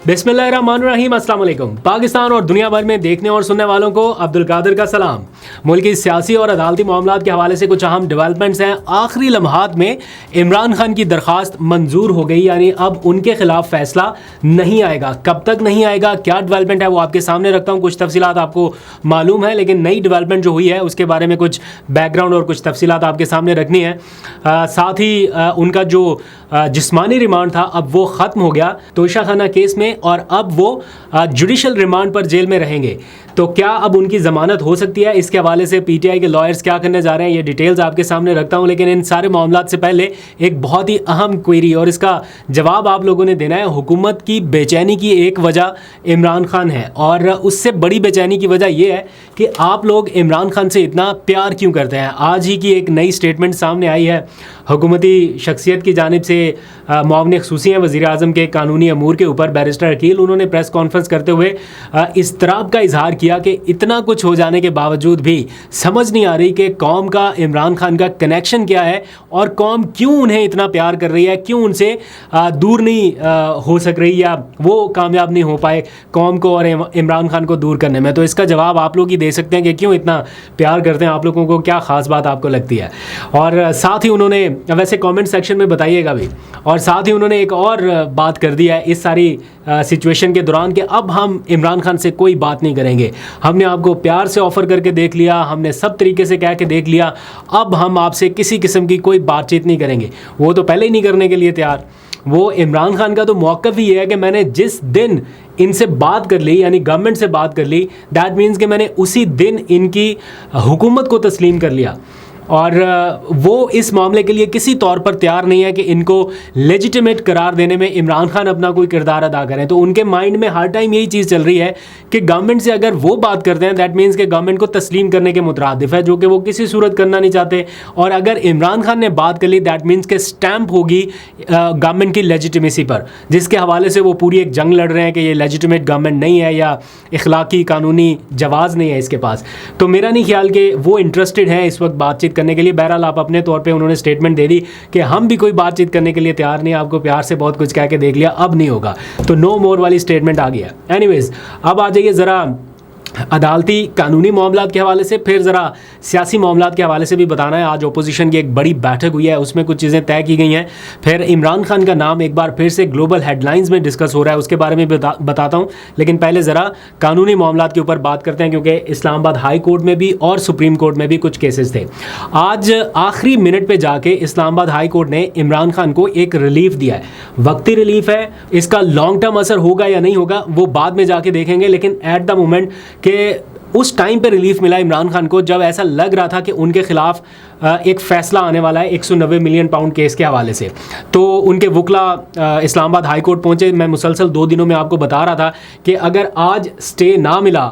बिस्मिल्लाहिर्रहमानिर्रहीम, अस्सलाम वालेकुम। पाकिस्तान और दुनिया भर में देखने और सुनने वालों को अब्दुल कादिर का सलाम। मुल्क की सियासी और अदालती मामलात के हवाले से कुछ अहम डेवलपमेंट्स हैं। आखिरी लम्हात में इमरान खान की दरख्वास्त मंजूर हो गई, यानी अब उनके खिलाफ फैसला नहीं आएगा। कब तक नहीं आएगा, क्या डेवलपमेंट है, वो आपके सामने रखता हूँ। कुछ तफसीलात आपको मालूम है, लेकिन नई डेवलपमेंट जो हुई है उसके बारे में कुछ बैकग्राउंड और कुछ तफसीलात आपके सामने रखनी है। साथ ही उनका जो जिस्मानी रिमांड था अब वो ख़त्म हो गया तोशा खाना केस में, और अब वो जुडिशल रिमांड पर जेल में रहेंगे। तो क्या अब उनकी ज़मानत हो सकती है? इसके हवाले से पीटीआई के लॉयर्स क्या करने जा रहे हैं, ये डिटेल्स आपके सामने रखता हूं। लेकिन इन सारे मामलात से पहले एक बहुत ही अहम क्वेरी, और इसका जवाब आप लोगों ने देना है। हुकूमत की बेचैनी की एक वजह इमरान खान है, और उससे बड़ी बेचैनी की वजह यह है कि आप लोग इमरान खान से इतना प्यार क्यों करते हैं। आज ही की एक नई स्टेटमेंत सामने आई है हुकूमती शख्सियत की जानिब से। मुआविन ख़ुसूसी हैं वज़ीर आज़म के कानूनी अमूर के ऊपर बैरिस्टर अकील, उन्होंने प्रेस कॉन्फ्रेंस करते हुए इज़्तिराब का इजहार किया कि इतना कुछ हो जाने के बावजूद भी समझ नहीं आ रही कि कौम का इमरान खान का कनेक्शन क्या है और कौम क्यों उन्हें इतना प्यार कर रही है, क्यों उनसे दूर नहीं हो सक रही, या वो कामयाब नहीं हो पाए कौम को और इमरान खान को दूर करने में। तो इसका जवाब आप लोग ही दे सकते हैं कि क्यों इतना प्यार करते हैं, आप लोगों को क्या ख़ास बात आपको लगती है। और साथ ही उन्होंने, वैसे कमेंट सेक्शन में बताइएगा भी, और साथ ही उन्होंने एक और बात कर दी है इस सारी सिचुएशन के दौरान कि अब हम इमरान खान से कोई बात नहीं करेंगे। हमने आपको प्यार से ऑफ़र करके देख लिया, हमने सब तरीके से कह के देख लिया, अब हम आपसे किसी किस्म की कोई बातचीत नहीं करेंगे। वो तो पहले ही नहीं करने के लिए तैयार। वो इमरान खान का तो मौक़िफ़ ही है कि मैंने जिस दिन इनसे बात कर ली, यानी गवर्नमेंट से बात कर ली, दैट मीन्स कि मैंने उसी दिन इनकी हुकूमत को तस्लीम कर लिया। और वो इस मामले के लिए किसी तौर पर तैयार नहीं है कि इनको लेजिटिमेट करार देने में इमरान खान अपना कोई किरदार अदा करें। तो उनके माइंड में हर टाइम यही चीज़ चल रही है कि गवर्नमेंट से अगर वो बात करते हैं दैट मीन्स कि गवर्नमेंट को तस्लीम करने के मुतरादिफ है, जो कि वो किसी सूरत करना नहीं चाहते। और अगर इमरान खान ने बात कर ली दैट मीन्स के स्टैम्प होगी गवर्नमेंट की लेजिटिमेसी पर, जिसके हवाले से वो पूरी एक जंग लड़ रहे हैं कि ये लेजिटिमेट गवर्नमेंट नहीं है या इखलाकी कानूनी जवाज़ नहीं है इसके पास। तो मेरा नहीं ख्याल कि वो इंटरेस्टेड है इस वक्त बातचीत करने के लिए। बहरहाल आप अपने तौर पे उन्होंने स्टेटमेंट दे दी कि हम भी कोई बातचीत करने के लिए तैयार नहीं, आपको प्यार से बहुत कुछ कह के देख लिया, अब नहीं होगा। तो नो मोर वाली स्टेटमेंट आ गया। एनीवेज, अब आ जाइए ज़रा अदालती कानूनी मामलात के हवाले से, फिर ज़रा सियासी मामलात के हवाले से भी बताना है। आज अपोजिशन की एक बड़ी बैठक हुई है, उसमें कुछ चीज़ें तय की गई हैं। फिर इमरान खान का नाम एक बार फिर से ग्लोबल हेडलाइंस में डिस्कस हो रहा है, उसके बारे में बताता हूँ। लेकिन पहले ज़रा कानूनी मामलात के ऊपर बात करते हैं, क्योंकि इस्लामाबाद हाई कोर्ट में भी और सुप्रीम कोर्ट में भी कुछ केसेस थे। आज आखिरी मिनट पर जाके इस्लामाबाद हाई कोर्ट ने इमरान खान को एक रिलीफ दिया है। वक्ती रिलीफ है, इसका लॉन्ग टर्म असर होगा या नहीं होगा वो बाद में जाके देखेंगे। लेकिन एट द मोमेंट कि उस टाइम पे रिलीफ मिला इमरान खान को जब ऐसा लग रहा था कि उनके खिलाफ एक फ़ैसला आने वाला है 190 मिलियन पाउंड केस के हवाले से। तो उनके वकला इस्लामाबाद हाई कोर्ट पहुँचे। मैं मुसलसल 2 दिनों में आपको बता रहा था कि अगर आज स्टे ना मिला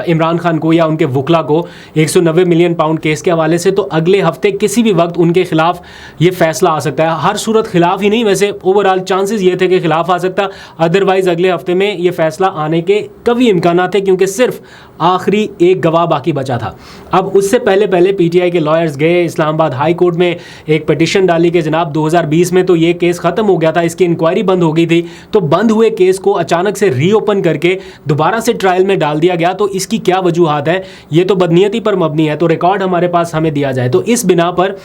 इमरान खान को या उनके वकला को 190 मिलियन पाउंड केस के हवाले से, तो अगले हफ्ते किसी भी वक्त उनके खिलाफ ये फैसला आ सकता है। हर सूरत खिलाफ ही नहीं, वैसे ओवरऑल चांसेस ये थे कि खिलाफ आ सकता, अदरवाइज़ अगले हफ्ते में ये फैसला आने के कभी इम्कान थे, क्योंकि सिर्फ आखिरी एक गवाह बाकी बचा था। अब उससे पहले पहले पीटीआई के लॉयर्स गए इस्लामाबाद हाई कोर्ट में, एक पटिशन डाली कि जनाब 2020 में तो ये केस ख़त्म हो गया था, इसकी इंक्वायरी बंद हो गई थी, तो बंद हुए केस को अचानक से रीओपन करके दोबारा से ट्रायल में डाल दिया गया। तो इसकी क्या वजूहात है? ये तो बदनीयती पर मबनी है, तो रिकॉर्ड हमारे पास हमें दिया जाए। तो इस बिना पर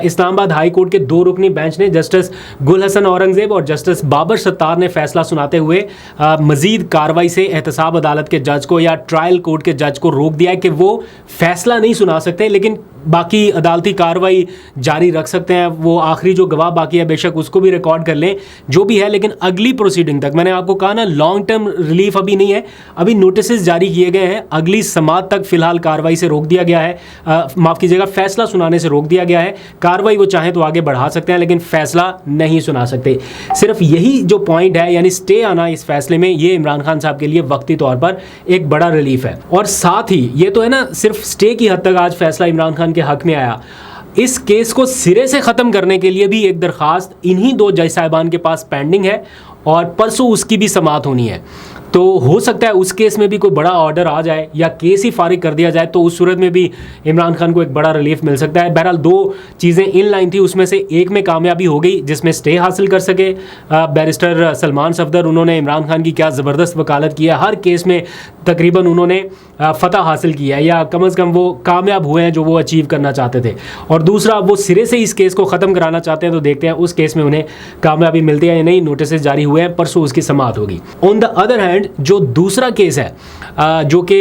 इस्लामाबाद हाई कोर्ट के 2 रुकनी बेंच ने जस्टिस गुल हसन औरंगजेब और जस्टिस बाबर सत्तार ने फैसला सुनाते हुए मजीद कार्रवाई से एहतसाब अदालत के जज को या ट्रायल कोर्ट के जज को रोक दिया है कि वो फैसला नहीं सुना सकते, लेकिन बाकी अदालती कार्रवाई जारी रख सकते हैं। वो आखिरी जो गवाह बाकी है बेशक उसको भी रिकॉर्ड कर लें, जो भी है, लेकिन अगली प्रोसीडिंग तक, मैंने आपको कहा ना लॉन्ग टर्म रिलीफ अभी नहीं है, अभी नोटिस जारी किए गए हैं, अगली समात तक फिलहाल कार्रवाई से रोक दिया गया है, माफ़ कीजिएगा फैसला सुनाने से रोक दिया गया है। कार्रवाई वो चाहें तो आगे बढ़ा सकते हैं, लेकिन फैसला नहीं सुना सकते। सिर्फ यही जो पॉइंट है, यानी स्टे आना इस फैसले में, ये इमरान खान साहब के लिए वक्ती तौर पर एक बड़ा रिलीफ है। और साथ ही ये तो है ना, सिर्फ स्टे की हद तक आज फैसला इमरान खान के हक में आया, इस केस को सिरे से ख़त्म करने के लिए भी एक दरख्वास्त इन्हीं 2 जज साहिबान के पास पेंडिंग है, और परसों उसकी भी समाअत होनी है। तो हो सकता है उस केस में भी कोई बड़ा ऑर्डर आ जाए या केस ही फारिग कर दिया जाए, तो उस सूरत में भी इमरान खान को एक बड़ा रिलीफ मिल सकता है। बहरहाल 2 चीज़ें इन लाइन थी, उसमें से एक में कामयाबी हो गई जिसमें स्टे हासिल कर सके बैरिस्टर सलमान सफदर। उन्होंने इमरान खान की क्या ज़बरदस्त वकालत की है, हर केस में तकरीबन उन्होंने फ़तह हासिल किया है, या कम अज़ कम वो कामयाब हुए हैं जो वो अचीव करना चाहते थे। और दूसरा, वो सिरे से इस केस को ख़त्म कराना चाहते हैं, तो देखते हैं उस केस में उन्हें कामयाबी मिलती है या नहीं। नोटिस जारी हुए हैं, परसों उसकी समाअत होगी। ऑन द अदर हैंड जो दूसरा केस है जो कि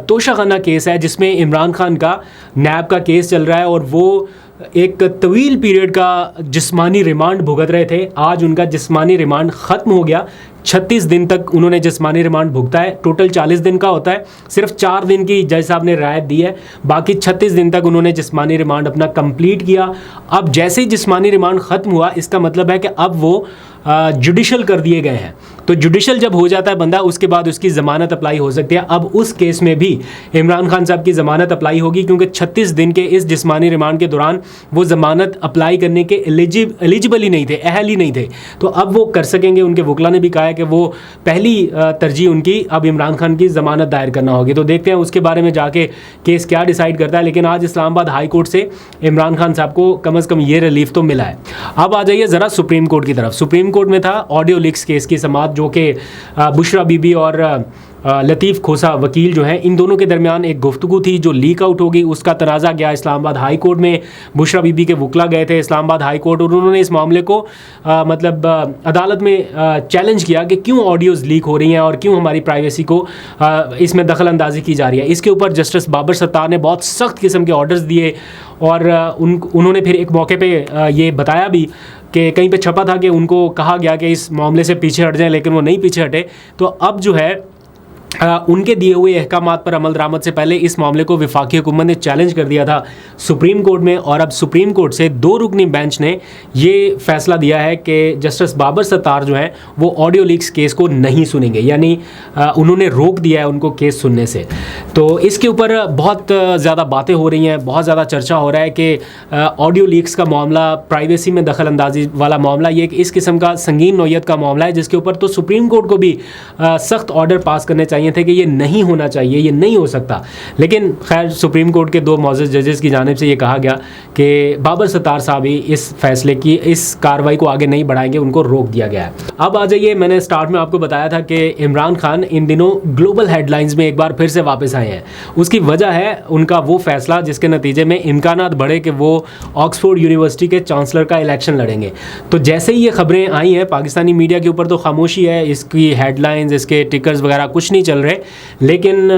तोशाखाना केस है, जिसमें इमरान खान का नैब का केस चल रहा है और वो एक तवील पीरियड का जिस्मानी रिमांड भुगत रहे थे। आज उनका जिस्मानी रिमांड ख़त्म हो गया। 36 दिन तक उन्होंने जिस्मानी रिमांड भुगता है। टोटल 40 दिन का होता है, सिर्फ 4 दिन की जज साहब ने रियायत दी है, बाकी 36 दिन तक उन्होंने जिस्मानी रिमांड अपना कंप्लीट किया। अब जैसे ही जिस्मानी रिमांड ख़त्म हुआ, इसका मतलब है कि अब वो जुडिशल कर दिए गए हैं। तो जुडिशल जब हो जाता है बंदा, उसके बाद उसकी ज़मानत अप्लाई हो सकती है। अब उस केस में भी इमरान खान साहब की ज़मानत अप्लाई होगी, क्योंकि 36 दिन के इस जिस्मानी रिमांड के दौरान वो ज़मानत अप्लाई करने के एलिजिबल ही नहीं थे, अहल ही नहीं थे। तो अब वो कर सकेंगे। उनके वकला ने भी कहा है कि वो पहली तरजीह उनकी अब इमरान खान की ज़मानत दायर करना होगी। तो देखते हैं उसके बारे में जाके केस क्या डिसाइड करता है। लेकिन आज इस्लामाबाद हाई कोर्ट से इमरान खान साहब को कम अज़ कम ये रिलीफ तो मिला है। अब आ जाइए ज़रा सुप्रीम कोर्ट की तरफ। सुप्रीम कोर्ट में था ऑडियो लीक्स केस की समाअत, जो कि बुशरा बीबी और लतीफ़ खोसा वकील जो हैं, इन दोनों के दरमियान एक गुफ्तगू थी जो लीक आउट हो गई। उसका तनाज़ा गया इस्लामाबाद हाई कोर्ट में। बुशरा बीबी के वकला गए थे इस्लामाबाद हाई कोर्ट और उन्होंने इस मामले को अदालत में चैलेंज किया कि क्यों ऑडियोज़ लीक हो रही हैं और क्यों हमारी प्राइवेसी को इसमें दखल अंदाजी की जा रही है। इसके ऊपर जस्टिस बाबर सत्तार ने बहुत सख्त किस्म के ऑर्डर्स दिए और उन्होंने फिर एक मौके पर ये बताया भी कि कहीं पे छपा था कि उनको कहा गया कि इस मामले से पीछे हट जाएं, लेकिन वो नहीं पीछे हटे। तो अब जो है उनके दिए हुए अहकामात पर अमल दरामद से पहले इस मामले को वफाकी हुकूमत ने चैलेंज कर दिया था सुप्रीम कोर्ट में। और अब सुप्रीम कोर्ट से 2 रुकनी बेंच ने ये फैसला दिया है कि जस्टिस बाबर सत्तार जो हैं वो ऑडियो लीक्स केस को नहीं सुनेंगे, यानी उन्होंने रोक दिया है उनको केस सुनने से। तो इसके ऊपर बहुत ज़्यादा बातें हो रही हैं, बहुत ज़्यादा चर्चा हो रहा है कि ऑडियो लीक्स का मामला, प्राइवेसी में दखल अंदाजी वाला मामला, ये इस किस्म का संगीन नौयत का मामला है जिसके ऊपर तो सुप्रीम कोर्ट को भी सख्त ऑर्डर पास करने चाहिए थे कि ये नहीं होना चाहिए, ये नहीं हो सकता। लेकिन खैर सुप्रीम कोर्ट के 2 मौजूद जजेस की जानिब से ये कहा गया कि बाबर सत्तार साहब ही इस फैसले की, इस कार्रवाई को आगे नहीं बढ़ाएंगे, उनको रोक दिया गया है। अब आ जाइए, मैंने स्टार्ट में आपको बताया था कि इमरान खान इन दिनों ग्लोबल हेडलाइंस में एक बार फिर से वापस आए हैं। उसकी वजह है उनका वो फैसला जिसके नतीजे में इम्कानात बढ़े कि वो ऑक्सफोर्ड यूनिवर्सिटी के चांसलर का इलेक्शन लड़ेंगे। तो जैसे ही ये खबरें आई हैं, पाकिस्तानी मीडिया के ऊपर तो खामोशी है, इसकी हेडलाइंस, इसके टिकर्स वगैरह कुछ नहीं चल रहे, लेकिन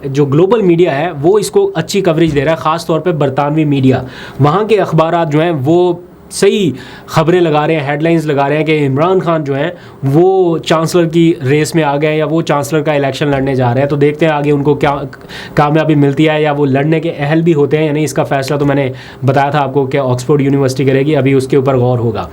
जो ग्लोबल मीडिया है वो इसको अच्छी कवरेज दे रहा है, ख़ास तौर पे बरतानवी मीडिया। वहाँ के अखबारात जो हैं वो सही खबरें लगा रहे हैं, हेडलाइंस लगा रहे हैं कि इमरान खान जो हैं वो चांसलर की रेस में आ गए या वो चांसलर का इलेक्शन लड़ने जा रहे हैं। तो देखते हैं आगे उनको क्या कामयाबी मिलती है, या वो लड़ने के अहल भी होते हैं या नहीं। इसका फैसला तो मैंने बताया था आपको कि ऑक्सफोर्ड यूनिवर्सिटी करेगी, अभी उसके ऊपर गौर होगा।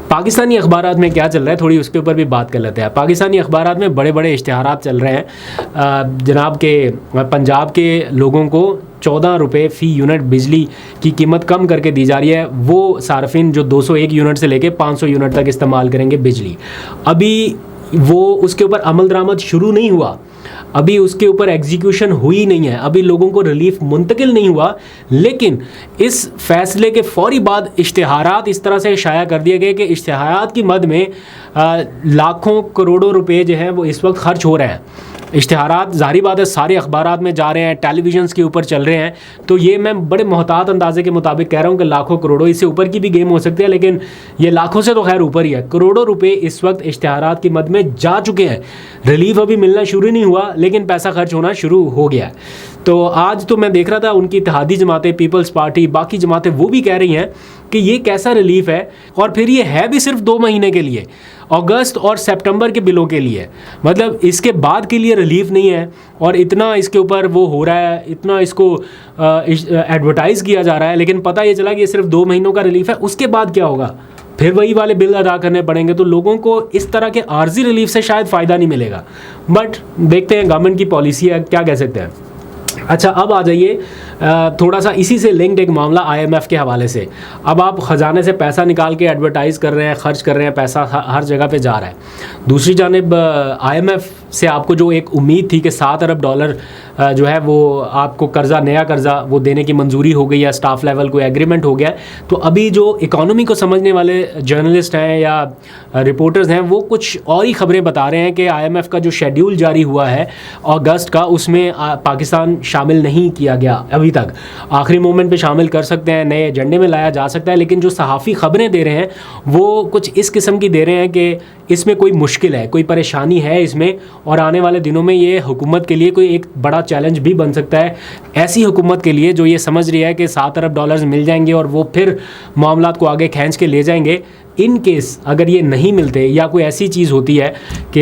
पाकिस्तानी अखबारात में क्या चल रहा है, थोड़ी उसके ऊपर भी बात कर लेते हैं। पाकिस्तानी अखबारात में बड़े बड़े इश्तिहारात चल रहे हैं जनाब के पंजाब के लोगों को 14 रुपये फ़ी यूनिट बिजली की कीमत कम करके दी जा रही है। वो सार्फिन जो 201 यूनिट से लेके 500 यूनिट तक इस्तेमाल करेंगे बिजली। अभी वो उसके ऊपर अमल दरामद शुरू नहीं हुआ, अभी उसके ऊपर एग्जीक्यूशन हुई नहीं है, अभी लोगों को रिलीफ मुंतकिल नहीं हुआ। लेकिन इस फैसले के फौरी बाद इश्तिहारात इस तरह से शाया कर दिए गए कि इश्तिहारात की मद में लाखों करोड़ों रुपए जो हैं वो इस वक्त खर्च हो रहे हैं। इश्तिहारात ज़ाहिर बात है सारे अखबारात में जा रहे हैं, टेलीविजन्स के ऊपर चल रहे हैं। तो ये मैं बड़े मोहतात अंदाजे के मुताबिक कह रहा हूँ कि लाखों करोड़ों, इससे ऊपर की भी गेम हो सकती है, लेकिन ये लाखों से तो खैर ऊपर ही है। करोड़ों रुपए इस वक्त इश्तिहारात की मद में जा चुके हैं। रिलीफ अभी मिलना शुरू नहीं हुआ, लेकिन पैसा खर्च होना शुरू हो गया है। तो आज तो मैं देख रहा था उनकी इत्तेहादी जमातें, पीपल्स पार्टी, बाकी जमातें वो भी कह रही हैं कि ये कैसा रिलीफ है, और फिर ये है भी सिर्फ 2 महीने के लिए, अगस्त और सितंबर के बिलों के लिए। मतलब इसके बाद के लिए रिलीफ नहीं है। और इतना इसके ऊपर वो हो रहा है, इतना इसको एडवर्टाइज़ किया जा रहा है, लेकिन पता ये चला कि ये सिर्फ 2 महीनों का रिलीफ है। उसके बाद क्या होगा, फिर वही वाले बिल अदा करने पड़ेंगे। तो लोगों को इस तरह के आर्जी रिलीफ से शायद फ़ायदा नहीं मिलेगा। बट देखते हैं, गवर्नमेंट की पॉलिसी है, क्या कह सकते हैं। अच्छा, अब आ जाइए थोड़ा सा इसी से लिंक्ड एक मामला आईएमएफ के हवाले से। अब आप ख़जाने से पैसा निकाल के एडवर्टाइज़ कर रहे हैं, खर्च कर रहे हैं, पैसा हर जगह पे जा रहा है। दूसरी जानिब आईएमएफ से आपको जो एक उम्मीद थी कि 7 अरब डॉलर जो है वो आपको कर्ज़ा, नया कर्ज़ा वो देने की मंजूरी हो गई है, स्टाफ लेवल कोई एग्रीमेंट हो गया है। तो अभी जो इकॉनमी को समझने वाले जर्नलिस्ट हैं या रिपोर्टर्स हैं वो कुछ और ही खबरें बता रहे हैं कि आईएमएफ का जो शेड्यूल जारी हुआ है अगस्त का, उसमें पाकिस्तान शामिल नहीं किया गया अभी तक। आखिरी मोमेंट पे शामिल कर सकते हैं, नए एजेंडे में लाया जा सकता है, लेकिन जो सहाफ़ी खबरें दे रहे हैं वो कुछ इस किस्म की दे रहे हैं कि इसमें कोई मुश्किल है, कोई परेशानी है इसमें, और आने वाले दिनों में ये हुकूमत के लिए कोई एक बड़ा चैलेंज भी बन सकता है। ऐसी हुकूमत के लिए जो ये समझ रही है कि 7 अरब डॉलर्स मिल जाएंगे और वो फिर मामलात को आगे खींच के ले जाएंगे। इन केस अगर ये नहीं मिलते या कोई ऐसी चीज़ होती है कि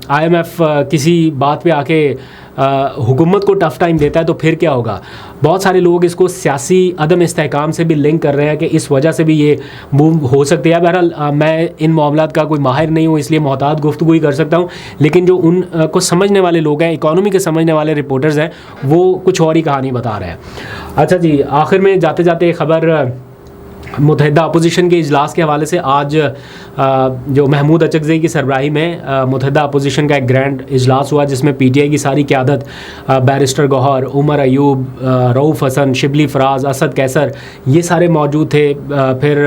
आईएमएफ किसी बात पे आके हुकूमत को टफ़ टाइम देता है तो फिर क्या होगा। बहुत सारे लोग इसको सियासी अदम इस्तेहकाम से भी लिंक कर रहे हैं कि इस वजह से भी ये मूव हो सकती है। बहरहाल मैं इन मामलात का कोई माहिर नहीं हूँ, इसलिए मोहतात गुफ्तगू ही कर सकता हूँ, लेकिन जो उन को समझने वाले लोग हैं, इकॉनमी के समझने वाले रिपोर्टर्स हैं, वो कुछ और ही कहानी बता रहे हैं। अच्छा जी, आखिर में जाते जाते खबर मुत्तहिदा अपोजिशन के इजलास के हवाले से। आज जो महमूद अचकज़ई की सरबराही में मुत्तहिदा अपोजिशन का एक ग्रैंड इजलास हुआ जिसमें पीटीआई की सारी क़यादत, बैरिस्टर गौहर, उमर अयूब, रऊफ़ हसन, शिबली फराज, असद कैसर, ये सारे मौजूद थे। फिर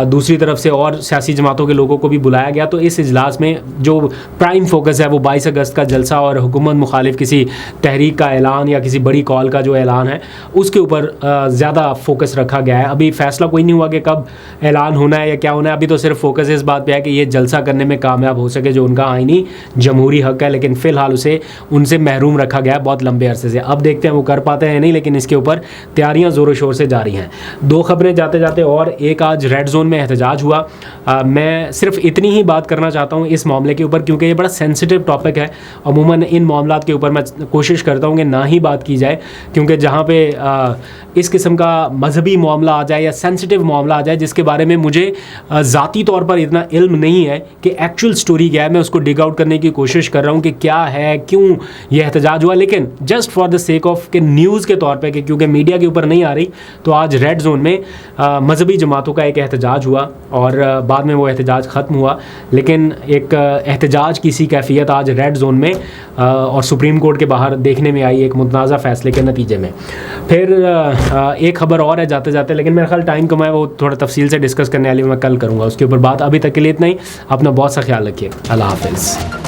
दूसरी तरफ से और सियासी जमातों के लोगों को भी बुलाया गया। तो इस इजलास में जो प्राइम फोकस है वो 22 अगस्त का जलसा और हुकूमत मुखालिफ किसी तहरीक का ऐलान या किसी बड़ी कॉल का जो ऐलान है उसके ऊपर ज़्यादा फोकस रखा गया है। अभी फ़ैसला कोई नहीं हुआ कि कब ऐलान होना है या क्या होना है। अभी तो सिर्फ फोकस इस बात पे है कि ये जलसा करने में कामयाब हो सके, जो उनका आईनी जमहूरी हक है, लेकिन फ़िलहाल उसे उनसे महरूम रखा गया है बहुत लंबे अरसे से। अब देखते हैं वो कर पाते हैं नहीं, लेकिन इसके ऊपर तैयारियां ज़ोरों शोर से जारी हैं। दो खबरें जाते जाते, और एक आज रेड जोन में एहतजाज हुआ। मैं सिर्फ इतनी ही बात करना चाहता हूँ इस मामले के ऊपर क्योंकि ये बड़ा सेंसिटिव टॉपिक है। अमूमन इन मामलात के ऊपर मैं कोशिश करता हूँ कि ना ही बात की जाए, क्योंकि जहाँ पे इस किस्म का मजहबी मामला आ जाए या सेंसिटिव मामला आ जाए जिसके बारे में मुझे ज़ाती तौर पर इतना इल्म नहीं है कि एक्चुअल स्टोरी क्या है, मैं उसको डिग आउट करने की कोशिश कर रहा हूँ कि क्या है, क्यों ये एहतजाज हुआ। लेकिन just for the sake of के न्यूज़ के तौर पे, कि क्योंकि मीडिया के ऊपर नहीं आ रही, तो आज रेड जोन में मजहबी जमातों का एक एहतजाज हुआ और बाद में वो एहतजाज ख़त्म हुआ। लेकिन एक एहतजाज की सी कैफियत आज रेड जोन में और सुप्रीम कोर्ट के बाहर देखने में आई एक मुतनाज़ा फ़ैसले के नतीजे में। फिर एक खबर और है जाते जाते, लेकिन मेरा ख्याल टाइम कम है, वो थोड़ा तफसील से डिस्कस करने वाली मैं कल करूँगा उसके ऊपर बात। अभी तक के लिए इतना ही। अपना बहुत सा ख्याल रखिए। अल्लाह हाफ़िज़।